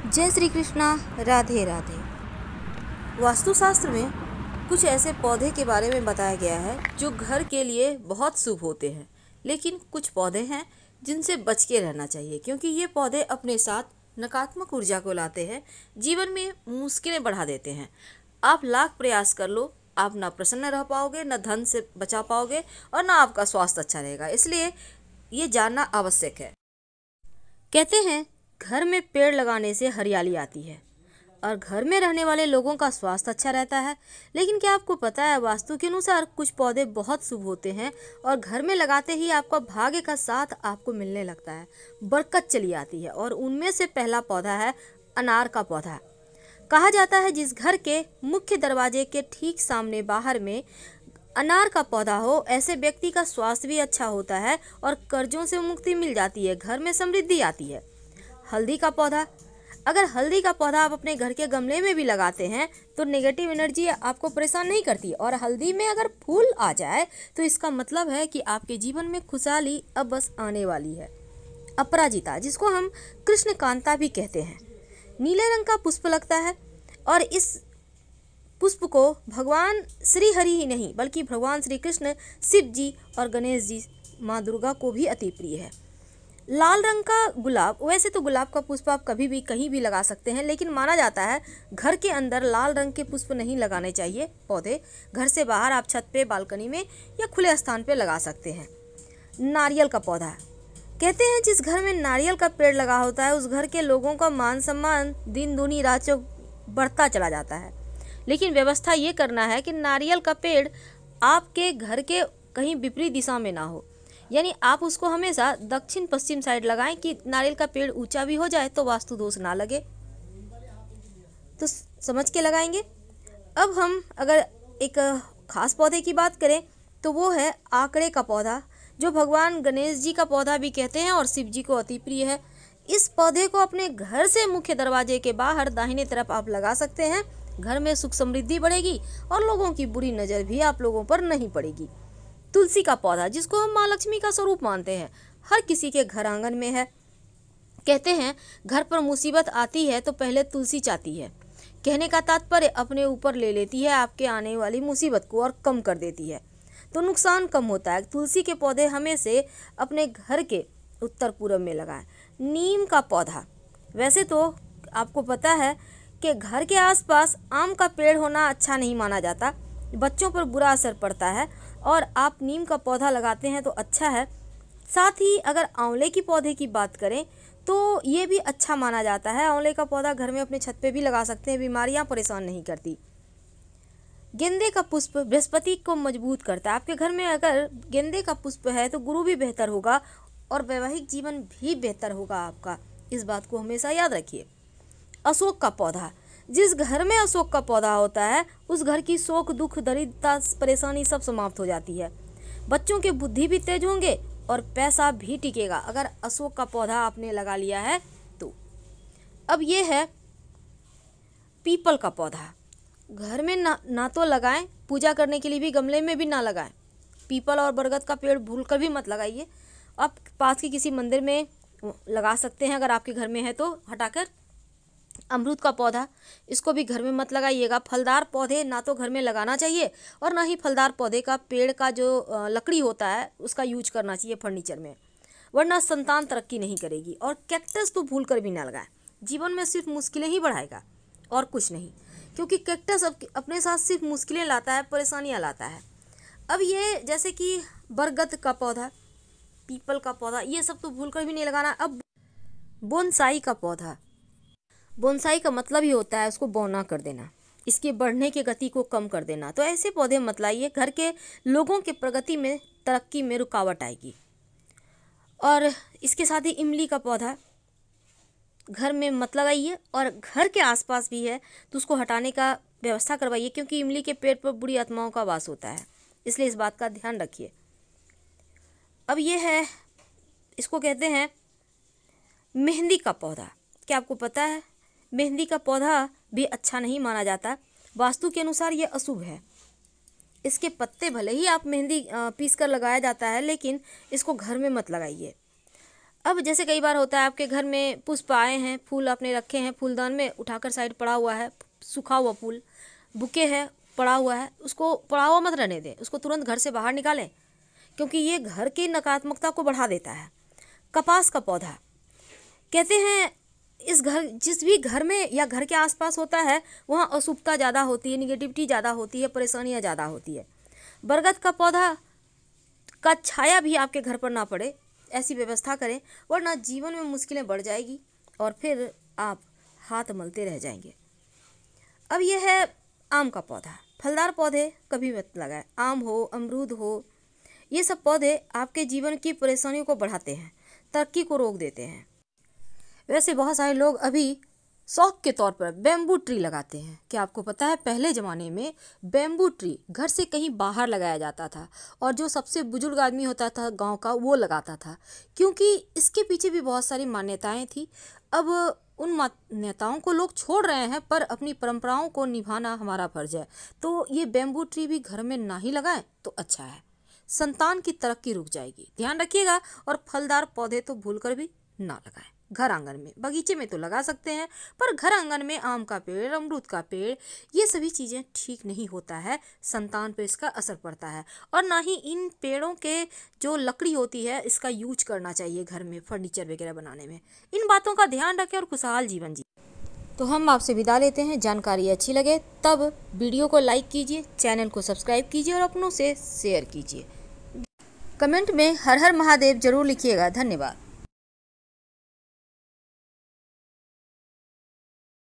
जय श्री कृष्णा। राधे राधे। वास्तुशास्त्र में कुछ ऐसे पौधे के बारे में बताया गया है जो घर के लिए बहुत शुभ होते हैं, लेकिन कुछ पौधे हैं जिनसे बच के रहना चाहिए, क्योंकि ये पौधे अपने साथ नकारात्मक ऊर्जा को लाते हैं, जीवन में मुश्किलें बढ़ा देते हैं। आप लाख प्रयास कर लो, आप ना प्रसन्न रह पाओगे, ना धन से बचा पाओगे और ना आपका स्वास्थ्य अच्छा रहेगा। इसलिए ये जानना आवश्यक है। कहते हैं घर में पेड़ लगाने से हरियाली आती है और घर में रहने वाले लोगों का स्वास्थ्य अच्छा रहता है। लेकिन क्या आपको पता है, वास्तु के अनुसार कुछ पौधे बहुत शुभ होते हैं और घर में लगाते ही आपका भाग्य का साथ आपको मिलने लगता है, बरकत चली आती है। और उनमें से पहला पौधा है अनार का पौधा। कहा जाता है जिस घर के मुख्य दरवाजे के ठीक सामने बाहर में अनार का पौधा हो, ऐसे व्यक्ति का स्वास्थ्य भी अच्छा होता है और कर्जों से मुक्ति मिल जाती है, घर में समृद्धि आती है। हल्दी का पौधा। अगर हल्दी का पौधा आप अपने घर के गमले में भी लगाते हैं तो नेगेटिव एनर्जी आपको परेशान नहीं करती, और हल्दी में अगर फूल आ जाए तो इसका मतलब है कि आपके जीवन में खुशहाली अब बस आने वाली है। अपराजिता, जिसको हम कृष्ण कांता भी कहते हैं, नीले रंग का पुष्प लगता है और इस पुष्प को भगवान श्री हरि ही नहीं बल्कि भगवान श्री कृष्ण, शिव जी और गणेश जी, माँ दुर्गा को भी अति प्रिय है। लाल रंग का गुलाब। वैसे तो गुलाब का पुष्प आप कभी भी कहीं भी लगा सकते हैं, लेकिन माना जाता है घर के अंदर लाल रंग के पुष्प नहीं लगाने चाहिए पौधे। घर से बाहर आप छत पे, बालकनी में या खुले स्थान पे लगा सकते हैं। नारियल का पौधा। कहते हैं जिस घर में नारियल का पेड़ लगा होता है उस घर के लोगों का मान सम्मान दिन दूनी रात चौक बढ़ता चला जाता है। लेकिन व्यवस्था ये करना है कि नारियल का पेड़ आपके घर के कहीं विपरीत दिशा में ना हो, यानी आप उसको हमेशा दक्षिण पश्चिम साइड लगाएं कि नारियल का पेड़ ऊंचा भी हो जाए तो वास्तु दोष ना लगे। तो समझ के लगाएंगे। अब हम अगर एक खास पौधे की बात करें तो वो है आकड़े का पौधा, जो भगवान गणेश जी का पौधा भी कहते हैं और शिव जी को अति प्रिय है। इस पौधे को अपने घर से मुख्य दरवाजे के बाहर दाहिने तरफ आप लगा सकते हैं। घर में सुख समृद्धि बढ़ेगी और लोगों की बुरी नज़र भी आप लोगों पर नहीं पड़ेगी। तुलसी का पौधा, जिसको हम माँ लक्ष्मी का स्वरूप मानते हैं, हर किसी के घर आंगन में है। कहते हैं घर पर मुसीबत आती है तो पहले तुलसी चाहती है। कहने का तात्पर्य अपने ऊपर ले लेती है आपके आने वाली मुसीबत को और कम कर देती है, तो नुकसान कम होता है। तुलसी के पौधे हमें से अपने घर के उत्तर पूर्व में लगाएं। नीम का पौधा। वैसे तो आपको पता है कि घर के आसपास आम का पेड़ होना अच्छा नहीं माना जाता, बच्चों पर बुरा असर पड़ता है, और आप नीम का पौधा लगाते हैं तो अच्छा है। साथ ही अगर आंवले की पौधे की बात करें तो ये भी अच्छा माना जाता है। आंवले का पौधा घर में अपने छत पे भी लगा सकते हैं, बीमारियां परेशान नहीं करती। गेंदे का पुष्प बृहस्पति को मजबूत करता है। आपके घर में अगर गेंदे का पुष्प है तो गुरु भी बेहतर होगा और वैवाहिक जीवन भी बेहतर होगा आपका। इस बात को हमेशा याद रखिए। अशोक का पौधा। जिस घर में अशोक का पौधा होता है उस घर की शोक, दुख, दरिद्रता, परेशानी सब समाप्त हो जाती है। बच्चों की बुद्धि भी तेज होंगे और पैसा भी टिकेगा अगर अशोक का पौधा आपने लगा लिया है तो। अब ये है पीपल का पौधा। घर में ना तो लगाएं, पूजा करने के लिए भी गमले में भी ना लगाएं। पीपल और बरगद का पेड़ भूलकर भी मत लगाइए। आप पास के किसी मंदिर में लगा सकते हैं अगर आपके घर में है तो हटाकर। अमरूद का पौधा, इसको भी घर में मत लगाइएगा। फलदार पौधे ना तो घर में लगाना चाहिए और ना ही फलदार पौधे का पेड़ का जो लकड़ी होता है उसका यूज करना चाहिए फर्नीचर में, वरना संतान तरक्की नहीं करेगी। और कैक्टस तो भूल कर भी ना लगाएं, जीवन में सिर्फ मुश्किलें ही बढ़ाएगा और कुछ नहीं, क्योंकि कैक्टस अपने साथ सिर्फ मुश्किलें लाता है, परेशानियाँ लाता है। अब ये जैसे कि बरगद का पौधा, पीपल का पौधा, ये सब तो भूल कर भी नहीं लगाना। अब बोनसाई का पौधा। बोनसाई का मतलब ही होता है उसको बौना कर देना, इसके बढ़ने की गति को कम कर देना। तो ऐसे पौधे मत लाइए, घर के लोगों के प्रगति में, तरक्की में रुकावट आएगी। और इसके साथ ही इमली का पौधा घर में मत लगाइए, और घर के आसपास भी है तो उसको हटाने का व्यवस्था करवाइए, क्योंकि इमली के पेड़ पर बुरी आत्माओं का वास होता है, इसलिए इस बात का ध्यान रखिए। अब ये है, इसको कहते हैं मेहंदी का पौधा। क्या आपको पता है मेहंदी का पौधा भी अच्छा नहीं माना जाता, वास्तु के अनुसार ये अशुभ है। इसके पत्ते भले ही आप मेहंदी पीस कर लगाया जाता है, लेकिन इसको घर में मत लगाइए। अब जैसे कई बार होता है आपके घर में पुष्प आए हैं, फूल आपने रखे हैं फूलदान में, उठाकर साइड पड़ा हुआ है, सूखा हुआ फूल बुके है पड़ा हुआ है, उसको पड़ा हुआ मत रहने दें, उसको तुरंत घर से बाहर निकालें, क्योंकि ये घर की नकारात्मकता को बढ़ा देता है। कपास का पौधा, कहते हैं जिस भी घर में या घर के आसपास होता है वहाँ अशुभता ज़्यादा होती है, निगेटिविटी ज़्यादा होती है, परेशानियाँ ज़्यादा होती है। बरगद का पौधा का छाया भी आपके घर पर ना पड़े, ऐसी व्यवस्था करें, वरना जीवन में मुश्किलें बढ़ जाएगी और फिर आप हाथ मलते रह जाएंगे। अब यह है आम का पौधा। फलदार पौधे कभी मत लगाएं, आम हो, अमरूद हो, ये सब पौधे आपके जीवन की परेशानियों को बढ़ाते हैं, तरक्की को रोक देते हैं। वैसे बहुत सारे लोग अभी शौक के तौर पर बैम्बू ट्री लगाते हैं। क्या आपको पता है पहले ज़माने में बैम्बू ट्री घर से कहीं बाहर लगाया जाता था और जो सबसे बुजुर्ग आदमी होता था गांव का वो लगाता था, क्योंकि इसके पीछे भी बहुत सारी मान्यताएं थी। अब उन मान्यताओं को लोग छोड़ रहे हैं, पर अपनी परंपराओं को निभाना हमारा फर्ज है। तो ये बैम्बू ट्री भी घर में ना ही लगाएं तो अच्छा है, संतान की तरक्की रुक जाएगी, ध्यान रखिएगा। और फलदार पौधे तो भूलकर भी ना लगाएं। घर आंगन में, बगीचे में तो लगा सकते हैं, पर घर आंगन में आम का पेड़, अमरूद का पेड़, ये सभी चीज़ें ठीक नहीं होता है, संतान पे इसका असर पड़ता है। और ना ही इन पेड़ों के जो लकड़ी होती है इसका यूज करना चाहिए घर में फर्नीचर वगैरह बनाने में। इन बातों का ध्यान रखें और खुशहाल जीवन जी। तो हम आपसे विदा लेते हैं। जानकारी अच्छी लगे तब वीडियो को लाइक कीजिए, चैनल को सब्सक्राइब कीजिए और अपनों से शेयर कीजिए। कमेंट में हर हर महादेव जरूर लिखिएगा। धन्यवाद।